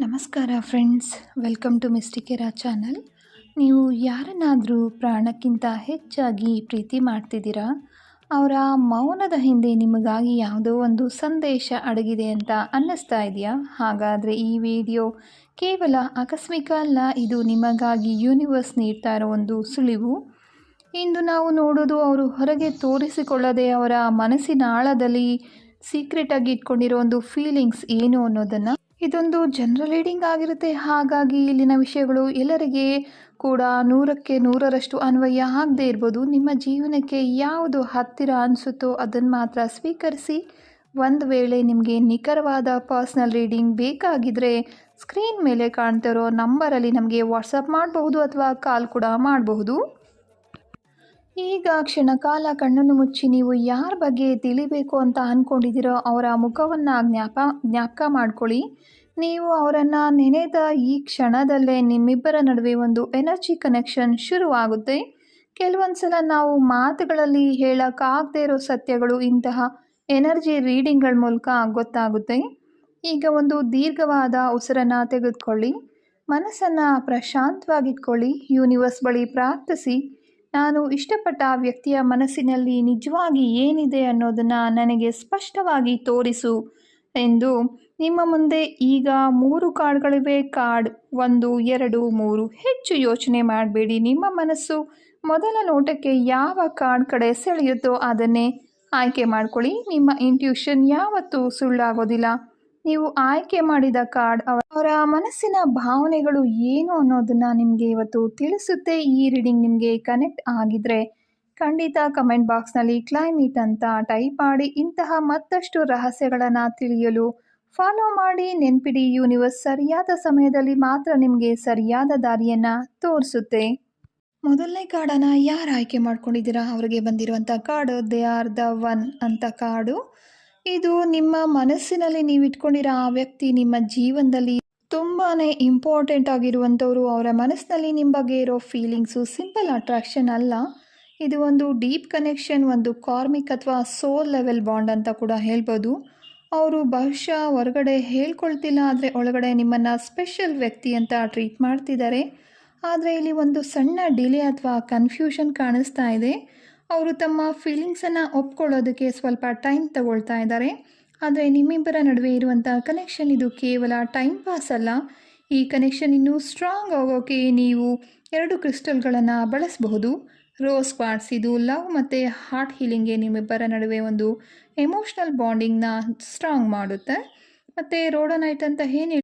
ನಮಸ್ಕಾರ friends, welcome to ಮಿಸ್ಟಿಕೆರಾ channel. ನೀವು ಯಾರನ್ನಾದರೂ ಪ್ರಾಣಕ್ಕಿಂತ ಹೆಚ್ಚಾಗಿ ಪ್ರೀತಿ ಮಾಡ್ತಿದ್ದೀರಾ? ಅವರ ಮೌನದ ಹಿಂದೆ ನಿಮಗಾಗಿ ಯಾವುದೋ ಒಂದು ಸಂದೇಶ ಅಡಗಿದೆ ಅಂತ ಅನ್ನಿಸ್ತಾ ಇದೆಯಾ? ಹಾಗಾದರೆ ಈ ವಿಡಿಯೋ ಕೇವಲ ಆಕಸ್ಮಿಕ ಅಲ್ಲ, ಇದು ನಿಮಗಾಗಿ ಯೂನಿವರ್ಸ್ ನೀಡ್ತಾ ಇರೋ ಒಂದು ಸುಳಿವು. ಇಂದು ನಾವು ನೋಡೋದು ಅವರು ಹೊರಗೆ ತೋರಿಸಿಕೊಳ್ಳದೆ ಅವರ ಮನಸ್ಸಿನ ಆಳದಲ್ಲಿ ಸೀಕ್ರೆಟಾಗಿ ಇಟ್ಕೊಂಡಿರೋ ಒಂದು ಫೀಲಿಂಗ್ಸ್ ಏನು ಅನ್ನೋದನ್ನು. ಇದೊಂದು ಜನರಲ್ ರೀಡಿಂಗ್ ಆಗಿರುತ್ತೆ, ಹಾಗಾಗಿ ಇಲ್ಲಿನ ವಿಷಯಗಳು ಎಲ್ಲರಿಗೆ ಕೂಡ 100ಕ್ಕೆ 100ರಷ್ಟು ಅನ್ವಯ ಆಗದೇ ಇರ್ಬೋದು. ನಿಮ್ಮ ಜೀವನಕ್ಕೆ ಯಾವುದು ಹತ್ತಿರ ಅನಿಸುತ್ತೋ ಅದನ್ನು ಮಾತ್ರ ಸ್ವೀಕರಿಸಿ. ಒಂದು ವೇಳೆ ನಿಮಗೆ ನಿಖರವಾದ ಪರ್ಸ್ನಲ್ ರೀಡಿಂಗ್ ಬೇಕಾಗಿದ್ದರೆ ಸ್ಕ್ರೀನ್ ಮೇಲೆ ಕಾಣ್ತಿರೋ ನಂಬರಲ್ಲಿ ನಮಗೆ ವಾಟ್ಸಪ್ ಮಾಡಬಹುದು ಅಥವಾ ಕಾಲ್ ಕೂಡ ಮಾಡಬಹುದು. ಈಗ ಕ್ಷಣಕಾಲ ಕಣ್ಣನ್ನು ಮುಚ್ಚಿ ನೀವು ಯಾರ ಬಗ್ಗೆ ತಿಳಿಬೇಕು ಅಂತ ಅಂದ್ಕೊಂಡಿದ್ದೀರೋ ಅವರ ಮುಖವನ್ನು ಜ್ಞಾಪಕ ಮಾಡ್ಕೊಳ್ಳಿ. ನೀವು ಅವರನ್ನು ನೆನೆದ ಈ ಕ್ಷಣದಲ್ಲೇ ನಿಮ್ಮಿಬ್ಬರ ನಡುವೆ ಒಂದು ಎನರ್ಜಿ ಕನೆಕ್ಷನ್ ಶುರುವಾಗುತ್ತೆ. ಕೆಲವೊಂದು ಸಲ ನಾವು ಮಾತುಗಳಲ್ಲಿ ಹೇಳೋಕ್ಕಾಗದೇ ಇರೋ ಸತ್ಯಗಳು ಇಂತಹ ಎನರ್ಜಿ ರೀಡಿಂಗ್ಗಳ ಮೂಲಕ ಗೊತ್ತಾಗುತ್ತೆ. ಈಗ ಒಂದು ದೀರ್ಘವಾದ ಉಸಿರನ್ನು ತೆಗೆದುಕೊಳ್ಳಿ, ಮನಸ್ಸನ್ನು ಪ್ರಶಾಂತವಾಗಿಟ್ಕೊಳ್ಳಿ, ಯೂನಿವರ್ಸ್ ಬಳಿ ಪ್ರಾರ್ಥಿಸಿ. ನಾನು ಇಷ್ಟಪಟ್ಟ ವ್ಯಕ್ತಿಯ ಮನಸ್ಸಿನಲ್ಲಿ ನಿಜವಾಗಿ ಏನಿದೆ ಅನ್ನೋದನ್ನು ನನಗೆ ಸ್ಪಷ್ಟವಾಗಿ ತೋರಿಸು ಎಂದು ನಿಮ್ಮ ಮುಂದೆ ಈಗ 3 ಕಾರ್ಡ್ಗಳಿವೆ. ಕಾರ್ಡ್ 1, 2, 3. ಹೆಚ್ಚು ಯೋಚನೆ ಮಾಡಬೇಡಿ. ನಿಮ್ಮ ಮನಸ್ಸು ಮೊದಲ ನೋಟಕ್ಕೆ ಯಾವ ಕಾರ್ಡ್ ಕಡೆ ಸೆಳೆಯುತ್ತೋ ಅದನ್ನೇ ಆಯ್ಕೆ ಮಾಡ್ಕೊಳ್ಳಿ. ನಿಮ್ಮ ಇಂಟ್ಯೂಷನ್ ಯಾವತ್ತೂ ಸುಳ್ಳಾಗೋದಿಲ್ಲ. ನೀವು ಆಯ್ಕೆ ಮಾಡಿದ ಕಾರ್ಡ್ ಅವರ ಮನಸ್ಸಿನ ಭಾವನೆಗಳು ಏನು ಅನ್ನೋದನ್ನು ನಿಮಗೆ ಇವತ್ತು ತಿಳಿಸುತ್ತೆ. ಈ ರೀಡಿಂಗ್ ನಿಮಗೆ ಕನೆಕ್ಟ್ ಆಗಿದ್ರೆ ಖಂಡಿತ ಕಮೆಂಟ್ ಬಾಕ್ಸ್ನಲ್ಲಿ ಕ್ಲೈಮ್ ಇಟ್ ಅಂತ ಟೈಪ್ ಮಾಡಿ. ಇಂತಹ ಮತ್ತಷ್ಟು ರಹಸ್ಯಗಳನ್ನು ತಿಳಿಯಲು ಫಾಲೋ ಮಾಡಿ. ನೆನ್ಪಿಡಿ, ಯೂನಿವರ್ಸ್ ಸರಿಯಾದ ಸಮಯದಲ್ಲಿ ಮಾತ್ರ ನಿಮಗೆ ಸರಿಯಾದ ದಾರಿಯನ್ನು ತೋರಿಸುತ್ತೆ. ಮೊದಲನೇ ಕಾರ್ಡನ್ನು ಯಾರು ಆಯ್ಕೆ ಮಾಡ್ಕೊಂಡಿದ್ದೀರಾ? ಅವರಿಗೆ ಬಂದಿರುವಂಥ card they are the one ಅಂತ ಕಾರ್ಡು. ಇದು ನಿಮ್ಮ ಮನಸ್ಸಿನಲ್ಲಿ ನೀವು ಇಟ್ಕೊಂಡಿರೋ ಆ ವ್ಯಕ್ತಿ ನಿಮ್ಮ ಜೀವನದಲ್ಲಿ ತುಂಬಾ ಇಂಪಾರ್ಟೆಂಟ್ ಆಗಿರುವಂಥವ್ರು. ಅವರ ಮನಸ್ಸಿನಲ್ಲಿ ನಿಮ್ಮ ಬಗ್ಗೆ ಇರೋ ಫೀಲಿಂಗ್ಸು ಸಿಂಪಲ್ ಅಟ್ರಾಕ್ಷನ್ ಅಲ್ಲ, ಇದು ಒಂದು ಡೀಪ್ ಕನೆಕ್ಷನ್, ಒಂದು ಕಾರ್ಮಿಕ್ ಅಥವಾ ಸೋಲ್ ಲೆವೆಲ್ ಬಾಂಡ್ ಅಂತ ಕೂಡ ಹೇಳ್ಬೋದು. ಅವರು ಬಹುಶಃ ಹೊರಗಡೆ ಹೇಳ್ಕೊಳ್ತಿಲ್ಲ, ಆದರೆ ಒಳಗಡೆ ನಿಮ್ಮನ್ನು ಸ್ಪೆಷಲ್ ವ್ಯಕ್ತಿ ಅಂತ ಟ್ರೀಟ್ ಮಾಡ್ತಿದ್ದಾರೆ. ಆದರೆ ಇಲ್ಲಿ ಒಂದು ಸಣ್ಣ ಡಿಲೇ ಅಥವಾ ಕನ್ಫ್ಯೂಷನ್ ಕಾಣಿಸ್ತಾ ಇದೆ. ಅವರು ತಮ್ಮ ಫೀಲಿಂಗ್ಸನ್ನು ಒಪ್ಕೊಳ್ಳೋದಕ್ಕೆ ಸ್ವಲ್ಪ ಟೈಮ್ ತಗೊಳ್ತಾ ಇದ್ದಾರೆ. ಆದರೆ ನಿಮ್ಮಿಬ್ಬರ ನಡುವೆ ಇರುವಂಥ ಕನೆಕ್ಷನ್ ಇದು ಕೇವಲ ಟೈಮ್ ಪಾಸ್ ಅಲ್ಲ. ಈ ಕನೆಕ್ಷನ್ ಇನ್ನೂ ಸ್ಟ್ರಾಂಗ್ ಆಗೋಕ್ಕೆ ನೀವು 2 ಕ್ರಿಸ್ಟಲ್ಗಳನ್ನು ಬಳಸಬಹುದು. ರೋಸ್ ಕ್ವಾರ್ಟ್ಸ್, ಇದು ಲವ್ ಮತ್ತು ಹಾರ್ಟ್ ಹೀಲಿಂಗ್ಗೆ ನಿಮ್ಮಿಬ್ಬರ ನಡುವೆ ಒಂದು ಎಮೋಷ್ನಲ್ ಬಾಂಡಿಂಗ್ನ ಸ್ಟ್ರಾಂಗ್ ಮಾಡುತ್ತೆ. ಮತ್ತು ರೋಡೋನೈಟ್ ಅಂತ ಏನು